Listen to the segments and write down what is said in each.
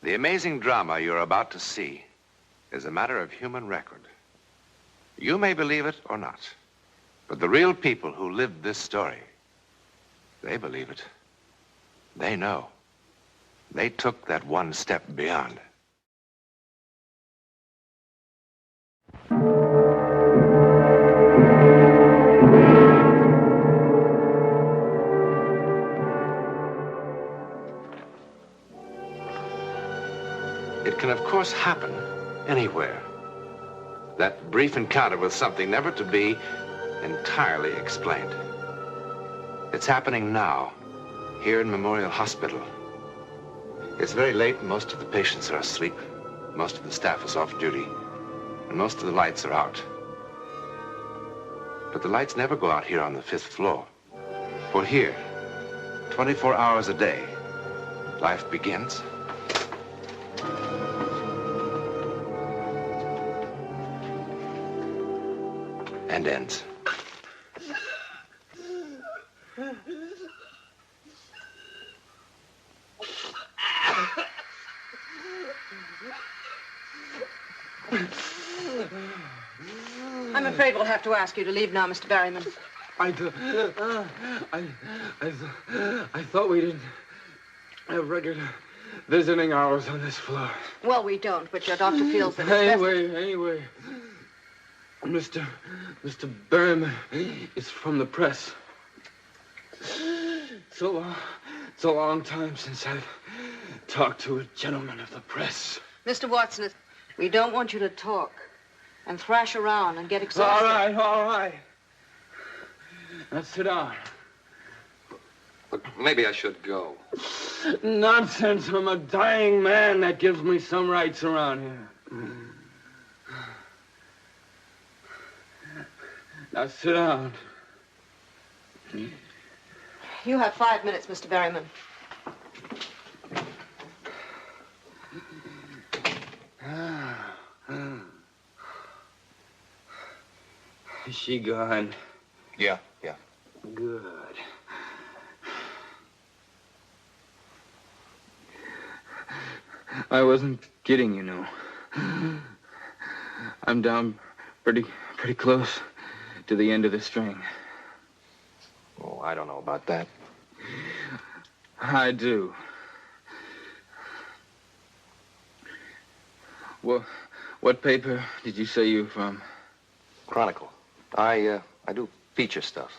The amazing drama you're about to see is a matter of human record. You may believe it or not, but the real people who lived this story, they believe it. They know. They took that one step beyond. It can, of course, happen anywhere. That brief encounter with something never to be entirely explained. It's happening now, here in Memorial Hospital. It's very late and most of the patients are asleep. Most of the staff is off duty, and most of the lights are out. But the lights never go out here on the 5th floor. For here, 24 hours a day, life begins and ends. I'm afraid we'll have to ask you to leave now, Mr. Berryman. I thought we didn't have regular visiting hours on this floor. Well, we don't, but your doctor feels that it's Anyway, Mr. Berryman is from the press. It's a long time since I've talked to a gentleman of the press. Mr. Watson, we don't want you to talk and thrash around and get exhausted. All right. Now sit down. Look, maybe I should go. Nonsense. I'm a dying man. That gives me some rights around here. Now sit down. You have 5 minutes, Mr. Berryman. Is she gone? Yeah. Good. I wasn't kidding, you know. I'm down pretty close to the end of the string. Oh, I don't know about that. I do. What paper did you say you were from? Chronicle. I do feature stuff.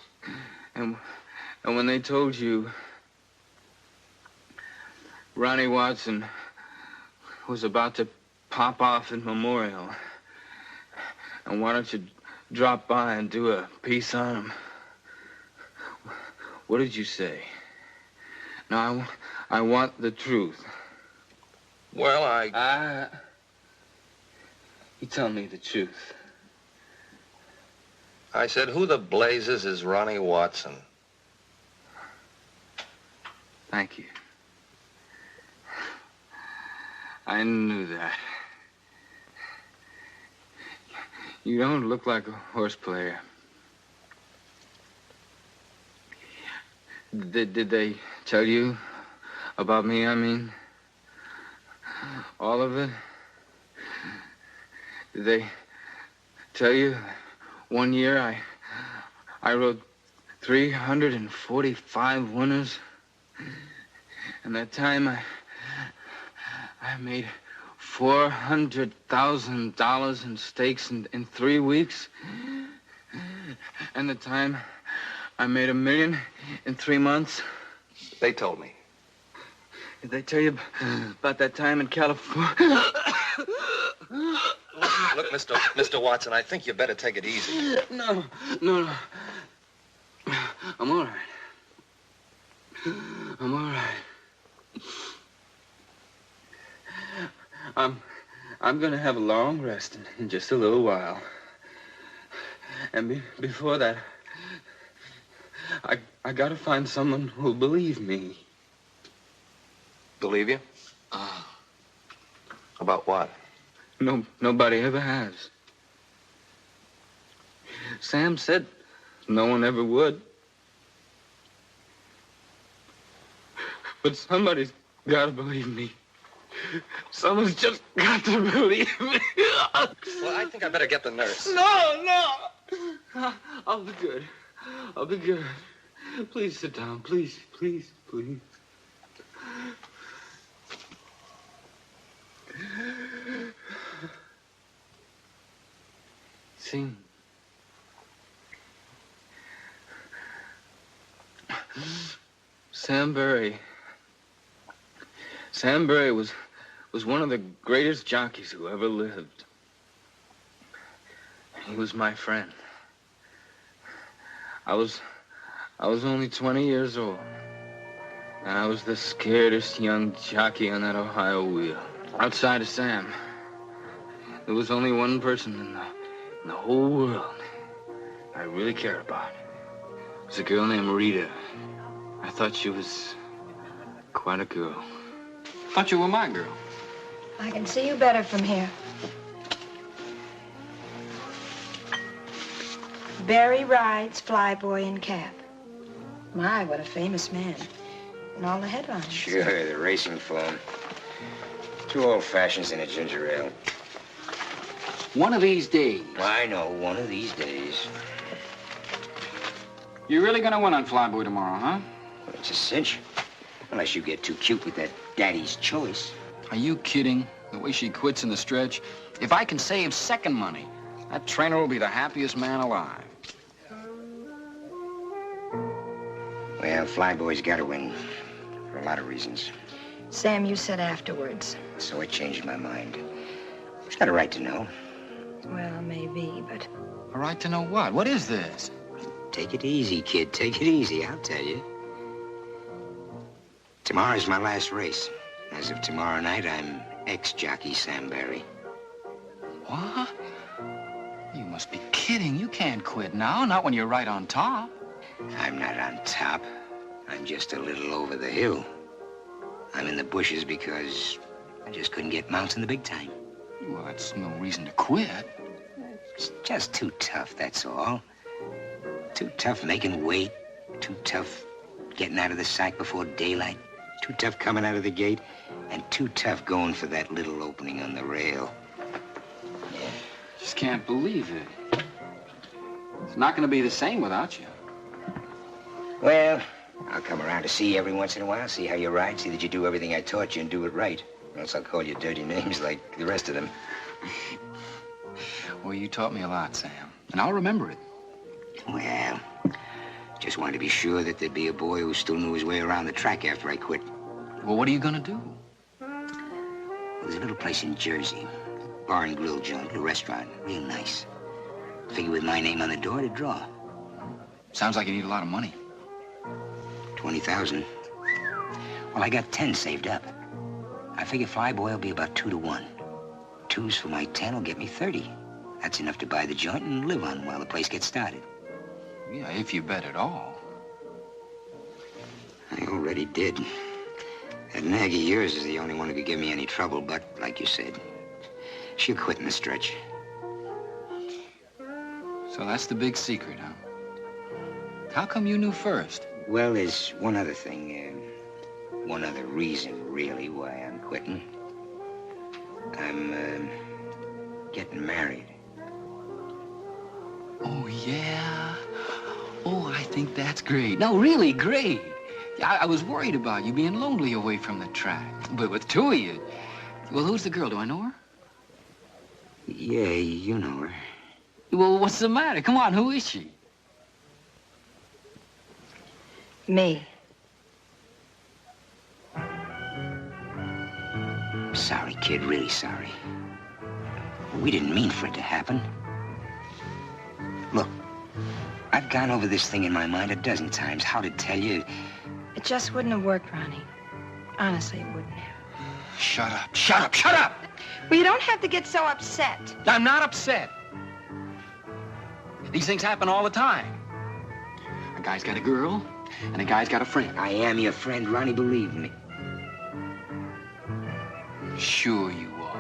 And when they told you Ronnie Watson was about to pop off in Memorial and wanted to drop by and do a piece on him, what did you say? Now, I want the truth. Well, You tell me the truth. I said, who the blazes is Ronnie Watson? Thank you. I knew that. You don't look like a horse player. Did they tell you about me, I mean? All of it? Did they tell you one year I rode 345 winners? And that time I made $400,000 in stakes in 3 weeks. And the time I made $1 million in 3 months. They told me. Did they tell you about that time in California? Look, Mr. Watson, I think you better take it easy. No. I'm all right. I'm gonna have a long rest in just a little while. And before that, I gotta find someone who'll believe me. Believe you? About what? Nobody ever has. Sam said no one ever would. But somebody's gotta believe me. Someone's just got to believe me. Well, I think I better get the nurse. No. I'll be good. I'll be good. Please sit down. Please, please, please. See? Sam Berry. Sam Berry was one of the greatest jockeys who ever lived. He was my friend. I was only 20 years old, and I was the scaredest young jockey on that Ohio wheel. Outside of Sam, there was only one person in the whole world I really cared about. It was a girl named Rita. I thought she was quite a girl. Thought you were my girl. I can see you better from here. Barry rides flyboy in cap. My, what a famous man. And all the headlines. Sure, the racing phone. 2 old fashions and a ginger ale. One of these days. I know, one of these days. You're really gonna win on Flyboy tomorrow, huh? Well, it's a cinch. Unless you get too cute with that daddy's choice. Are you kidding? The way she quits in the stretch. If I can save second money, that trainer will be the happiest man alive. Well, Flyboy's got to win. For a lot of reasons. Sam, you said afterwards. So I changed my mind. She's got a right to know. Well, maybe, but... A right to know what? What is this? Take it easy, kid. Take it easy, I'll tell you. Tomorrow's my last race. As of tomorrow night, I'm ex-jockey Sam Berry. What? You must be kidding. You can't quit now, not when you're right on top. I'm not on top. I'm just a little over the hill. I'm in the bushes because I just couldn't get mounts in the big time. Well, that's no reason to quit. It's just too tough, that's all. Too tough making weight. Too tough getting out of the sack before daylight. Too tough coming out of the gate. And too tough going for that little opening on the rail. Yeah. Just can't believe it. It's not going to be the same without you. Well, I'll come around to see you every once in a while, see how you ride, see that you do everything I taught you and do it right. Or else I'll call you dirty names like the rest of them. Well, you taught me a lot, Sam. And I'll remember it. Well, just wanted to be sure that there'd be a boy who still knew his way around the track after I quit. Well, what are you going to do? Well, there's a little place in Jersey. Bar and grill joint, little restaurant. Real nice. Figure with my name on the door to draw. Sounds like you need a lot of money. 20,000. Well, I got 10 saved up. I figure Flyboy will be about 2 to 1. 2s for my 10 will get me 30. That's enough to buy the joint and live on while the place gets started. Yeah, if you bet at all. I already did. That nag of yours is the only one who could give me any trouble, but like you said, she'll quit in the stretch. So that's the big secret, huh? How come you knew first? Well, there's one other thing, one other reason, really, why I'm quitting. I'm, getting married. Oh, yeah? Oh, I think that's great. No, really great. I was worried about you being lonely away from the track. But with 2 of you... Well, who's the girl? Do I know her? Yeah, you know her. Well, what's the matter? Come on, who is she? Me. Sorry, kid, really sorry. We didn't mean for it to happen. Look, I've gone over this thing in my mind a dozen times, how to tell you. It just wouldn't have worked, Ronnie. Honestly, it wouldn't have. Shut up, shut up, shut up! Well, you don't have to get so upset. I'm not upset. These things happen all the time. A guy's got a girl, and a guy's got a friend. I am your friend, Ronnie, believe me. Sure you are.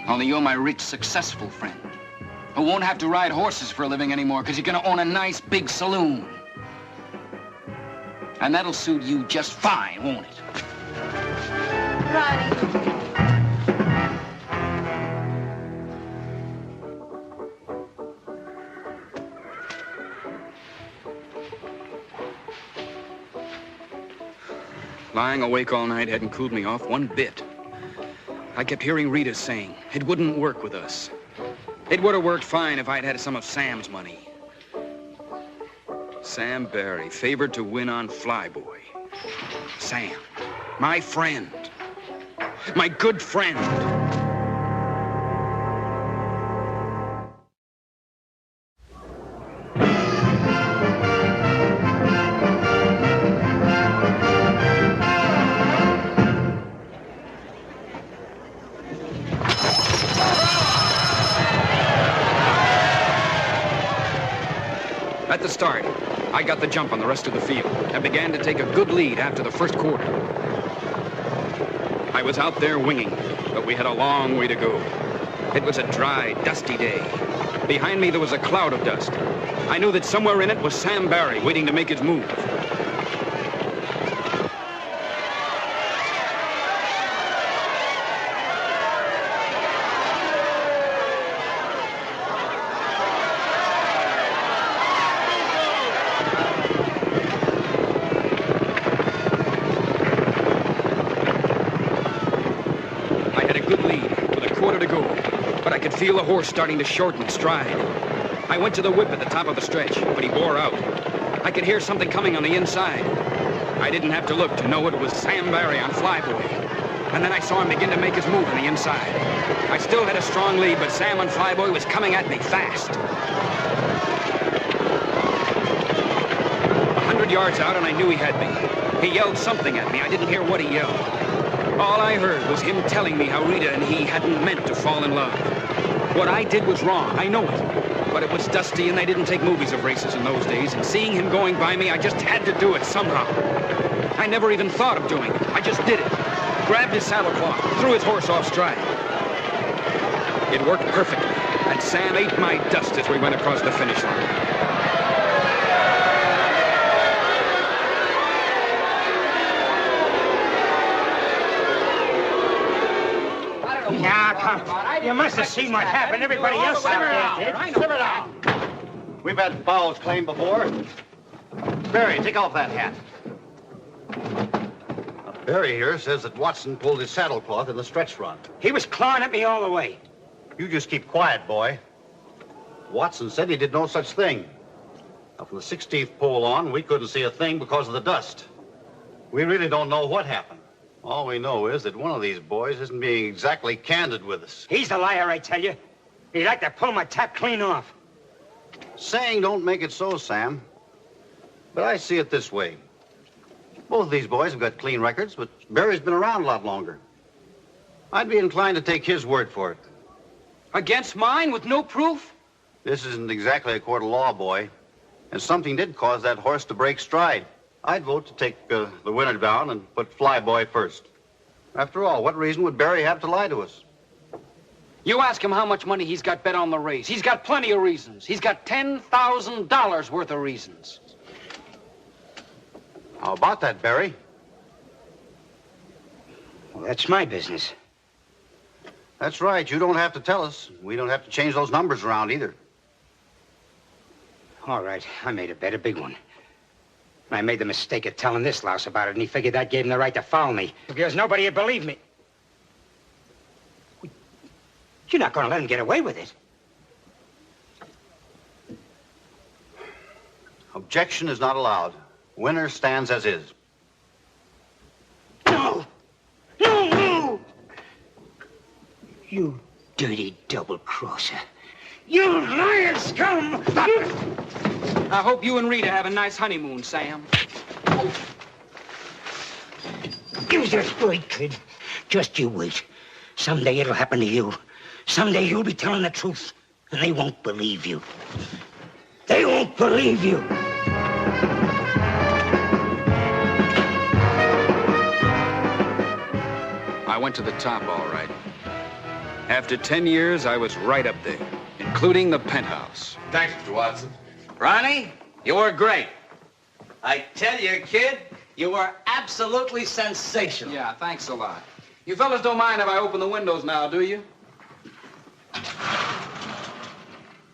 Only you're my rich, successful friend who won't have to ride horses for a living anymore because you're going to own a nice, big saloon. And that'll suit you just fine, won't it? Ronnie. Lying awake all night hadn't cooled me off one bit. I kept hearing Rita saying it wouldn't work with us. It would have worked fine if I'd had some of Sam's money. Sam Barry, favored to win on Flyboy. Sam, my friend. My good friend. At the start, I got the jump on the rest of the field and began to take a good lead after the first quarter. I was out there winging, but we had a long way to go. It was a dry, dusty day. Behind me, there was a cloud of dust. I knew that somewhere in it was Sam Barry waiting to make his move. Feel the horse starting to shorten stride. I went to the whip at the top of the stretch, but he bore out. I could hear something coming on the inside. I didn't have to look to know it was Sam Barry on Flyboy. And then I saw him begin to make his move on the inside. I still had a strong lead, but Sam on Flyboy was coming at me fast. 100 yards out, and I knew he had me. He yelled something at me. I didn't hear what he yelled. All I heard was him telling me how Rita and he hadn't meant to fall in love. What I did was wrong, I know it. But it was dusty and they didn't take movies of races in those days, and seeing him going by me, I just had to do it somehow. I never even thought of doing it. I just did it. Grabbed his saddle cloth, threw his horse off stride. It worked perfectly, and Sam ate my dust as we went across the finish line. Now, come. You must have seen what happened. Everybody else out there did. Simmer down. We've had fouls claimed before. Barry, take off that hat. Barry here says that Watson pulled his saddlecloth in the stretch run. He was clawing at me all the way. You just keep quiet, boy. Watson said he did no such thing. Now, from the 16th pole on, we couldn't see a thing because of the dust. We really don't know what happened. All we know is that one of these boys isn't being exactly candid with us. He's the liar, I tell you. He'd like to pull my tap clean off. Saying don't make it so, Sam. But I see it this way. Both of these boys have got clean records, but Barry's been around a lot longer. I'd be inclined to take his word for it. Against mine with no proof? This isn't exactly a court of law, boy. And something did cause that horse to break stride. I'd vote to take the winner down and put Flyboy first. After all, what reason would Barry have to lie to us? You ask him how much money he's got bet on the race. He's got plenty of reasons. He's got $10,000 worth of reasons. How about that, Barry? Well, that's my business. That's right. You don't have to tell us. We don't have to change those numbers around either. All right, I made a bet, a big one. I made the mistake of telling this louse about it, and he figured that gave him the right to foul me. Because nobody would believe me. You're not going to let him get away with it. Objection is not allowed. Winner stands as is. No! No, no! You dirty double-crosser. You lying scum! Stop it! I hope you and Rita have a nice honeymoon, Sam. You're just right, kid. Just you wait. Someday it'll happen to you. Someday you'll be telling the truth, and they won't believe you. They won't believe you. I went to the top, all right. After 10 years, I was right up there, including the penthouse. Thanks, Mr. Watson. Ronnie, you were great. I tell you, kid, you were absolutely sensational. Yeah, thanks a lot. You fellas don't mind if I open the windows now, do you?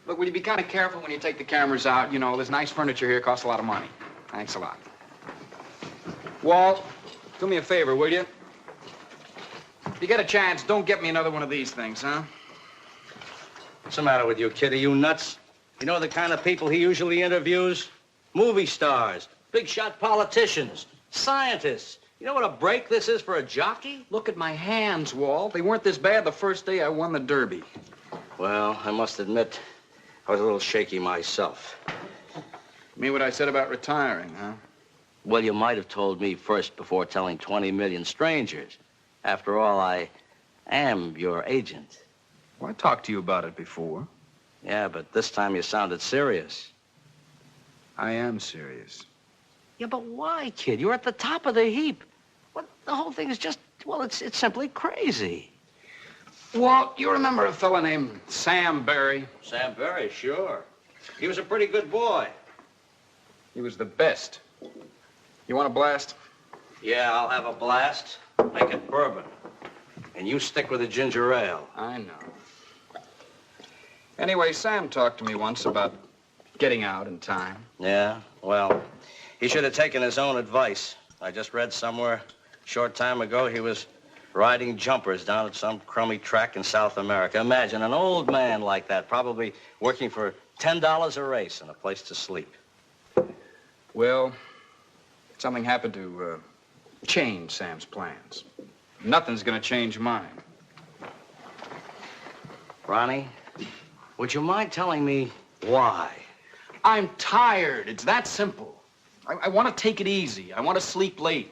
Look, will you be kind of careful when you take the cameras out? You know, this nice furniture here costs a lot of money. Thanks a lot. Walt, do me a favor, will you? If you get a chance, don't get me another one of these things, huh? What's the matter with you, kid? Are you nuts? You know the kind of people he usually interviews? Movie stars, big shot politicians, scientists. You know what a break this is for a jockey? Look at my hands, Walt. They weren't this bad the first day I won the Derby. Well, I must admit, I was a little shaky myself. Mean what I said about retiring, huh? Well, you might have told me first before telling 20 million strangers. After all, I am your agent. Well, I talked to you about it before. Yeah, but this time you sounded serious. I am serious. Yeah, but why, kid? You're at the top of the heap. What? The whole thing is just, well, it's simply crazy. Walt, you remember a fella named Sam Barry? Sam Barry, sure. He was a pretty good boy. He was the best. You want a blast? Yeah, I'll have a blast. Make it bourbon. And you stick with the ginger ale. I know. Anyway, Sam talked to me once about getting out in time. Yeah, well, he should have taken his own advice. I just read somewhere a short time ago he was riding jumpers down at some crummy track in South America. Imagine an old man like that, probably working for $10 a race and a place to sleep. Well, something happened to change Sam's plans. Nothing's gonna change mine. Ronnie, would you mind telling me why? I'm tired. It's that simple. I want to take it easy. I want to sleep late.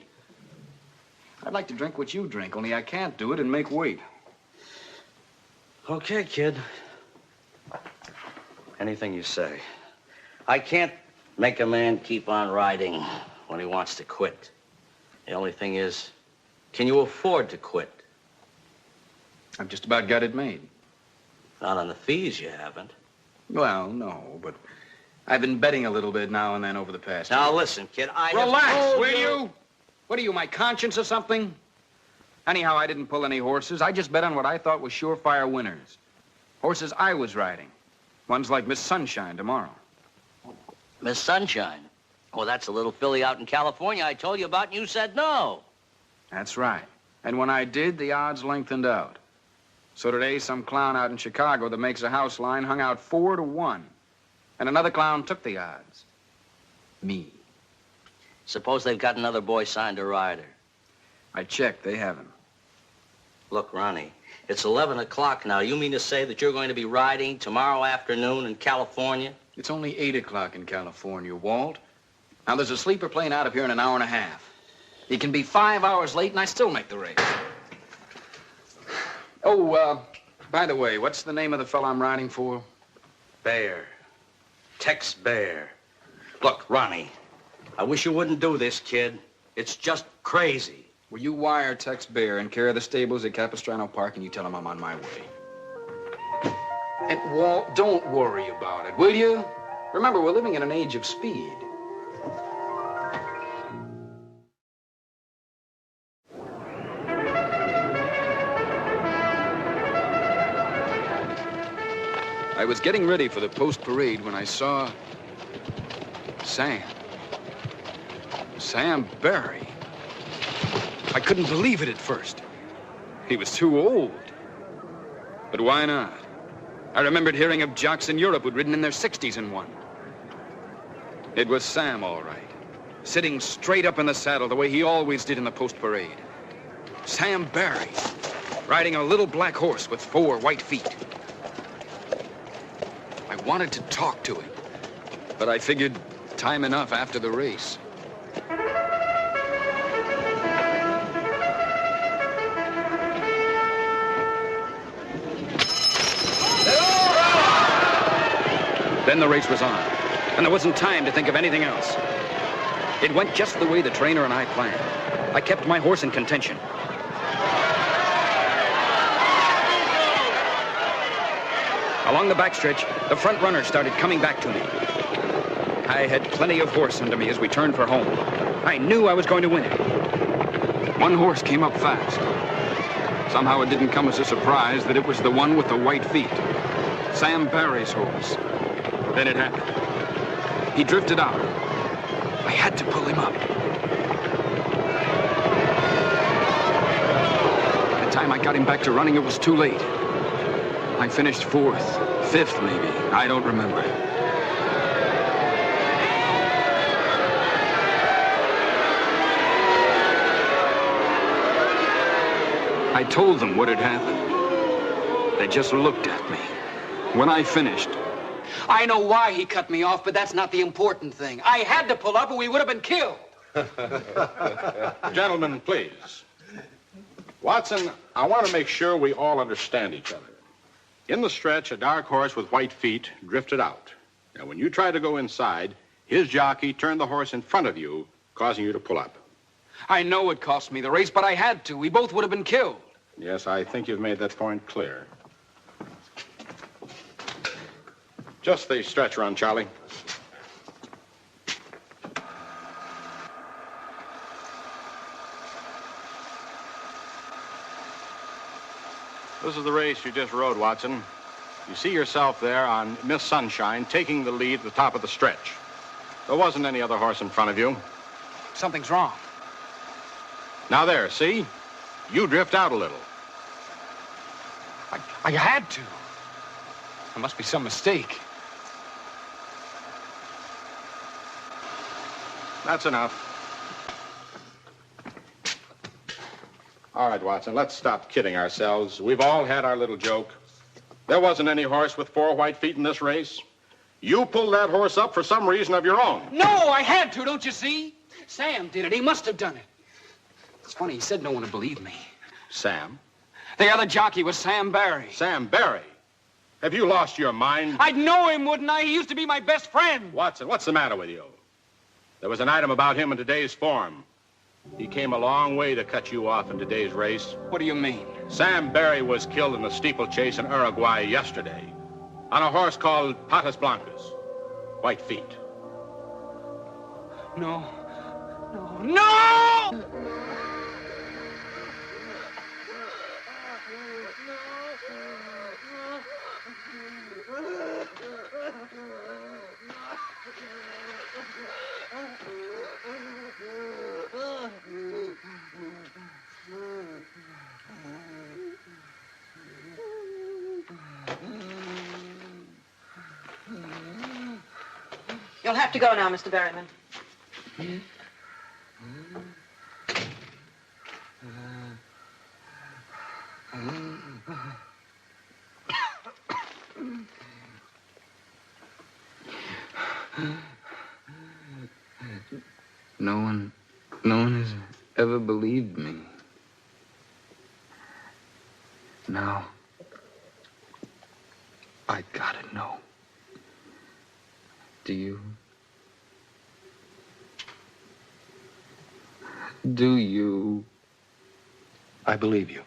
I'd like to drink what you drink, only I can't do it and make weight. Okay, kid. Anything you say. I can't make a man keep on riding when he wants to quit. The only thing is, can you afford to quit? I've just about got it made. Not on the fees, you haven't. Well, no, but I've been betting a little bit now and then over the past Now, year. listen, kid, Relax, will you? What are you, my conscience or something? Anyhow, I didn't pull any horses. I just bet on what I thought was surefire winners. Horses I was riding. Ones like Miss Sunshine tomorrow. Miss Sunshine? Oh, that's a little filly out in California I told you about, and you said no. That's right. And when I did, the odds lengthened out. So today, some clown out in Chicago that makes a house line hung out 4-1. And another clown took the odds. Me. Suppose they've got another boy signed to ride her. I checked. They haven't. Look, Ronnie, it's 11 o'clock now. You mean to say that you're going to be riding tomorrow afternoon in California? It's only 8 o'clock in California, Walt. Now, there's a sleeper plane out of here in an hour and a half. He can be 5 hours late, and I still make the race. Oh, by the way, what's the name of the fellow I'm riding for? Bear. Tex Bear. Look, Ronnie, I wish you wouldn't do this, kid. It's just crazy. Will you wire Tex Bear and care of the stables at Capistrano Park, and you tell him I'm on my way? And, Walt, don't worry about it, will you? Remember, we're living in an age of speed. I was getting ready for the post-parade when I saw Sam. Sam Barry. I couldn't believe it at first. He was too old. But why not? I remembered hearing of jocks in Europe who'd ridden in their 60s and won. It was Sam, all right. Sitting straight up in the saddle the way he always did in the post-parade. Sam Barry, riding a little black horse with 4 white feet. I wanted to talk to him, but I figured time enough after the race. Then the race was on, and there wasn't time to think of anything else. It went just the way the trainer and I planned. I kept my horse in contention. Along the backstretch, the front runner started coming back to me. I had plenty of horse under me as we turned for home. I knew I was going to win it. One horse came up fast. Somehow it didn't come as a surprise that it was the one with the white feet. Sam Barry's horse. Then it happened. He drifted out. I had to pull him up. By the time I got him back to running, it was too late. I finished fourth, fifth maybe. I don't remember. I told them what had happened. They just looked at me. When I finished... I know why he cut me off, but that's not the important thing. I had to pull up or we would have been killed. Gentlemen, please. Watson, I want to make sure we all understand each other. In the stretch, a dark horse with white feet drifted out. Now, when you tried to go inside, his jockey turned the horse in front of you, causing you to pull up. I know it cost me the race, but I had to. We both would have been killed. Yes, I think you've made that point clear. Just the stretch run, Charlie. This is the race you just rode, Watson. You see yourself there on Miss Sunshine taking the lead at the top of the stretch. There wasn't any other horse in front of you. Something's wrong. Now there, see? You drift out a little. I had to. There must be some mistake. That's enough. All right, Watson, let's stop kidding ourselves. We've all had our little joke. There wasn't any horse with 4 white feet in this race. You pulled that horse up for some reason of your own. No, I had to, don't you see? Sam did it. He must have done it. It's funny, he said no one would believe me. Sam? The other jockey was Sam Barry. Sam Barry? Have you lost your mind? I'd know him, wouldn't I? He used to be my best friend. Watson, what's the matter with you? There was an item about him in today's form. He came a long way to cut you off in today's race. What do you mean? Sam Barry was killed in a steeplechase in Uruguay yesterday on a horse called Patas Blancas. White feet. No. No! You'll have to go now, Mr. Berryman. No one has ever believed me. Now, I gotta know. Do you? Do you? I believe you.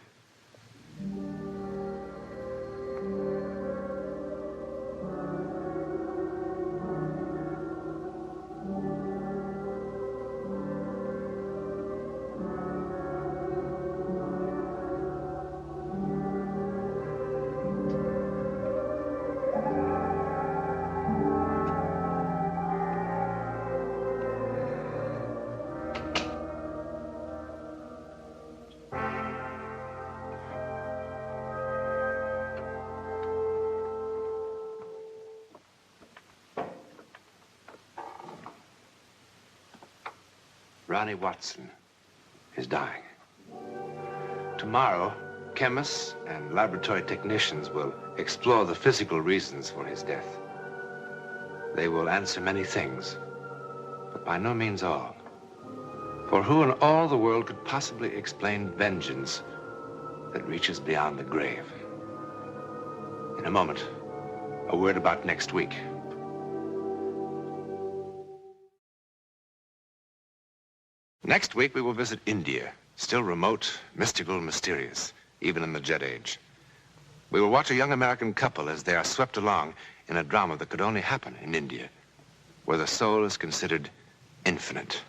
Ronnie Watson is dying. Tomorrow, chemists and laboratory technicians will explore the physical reasons for his death. They will answer many things, but by no means all. For who in all the world could possibly explain vengeance that reaches beyond the grave? In a moment, a word about next week. Next week, we will visit India, still remote, mystical, mysterious, even in the Jet Age. We will watch a young American couple as they are swept along in a drama that could only happen in India, where the soul is considered infinite.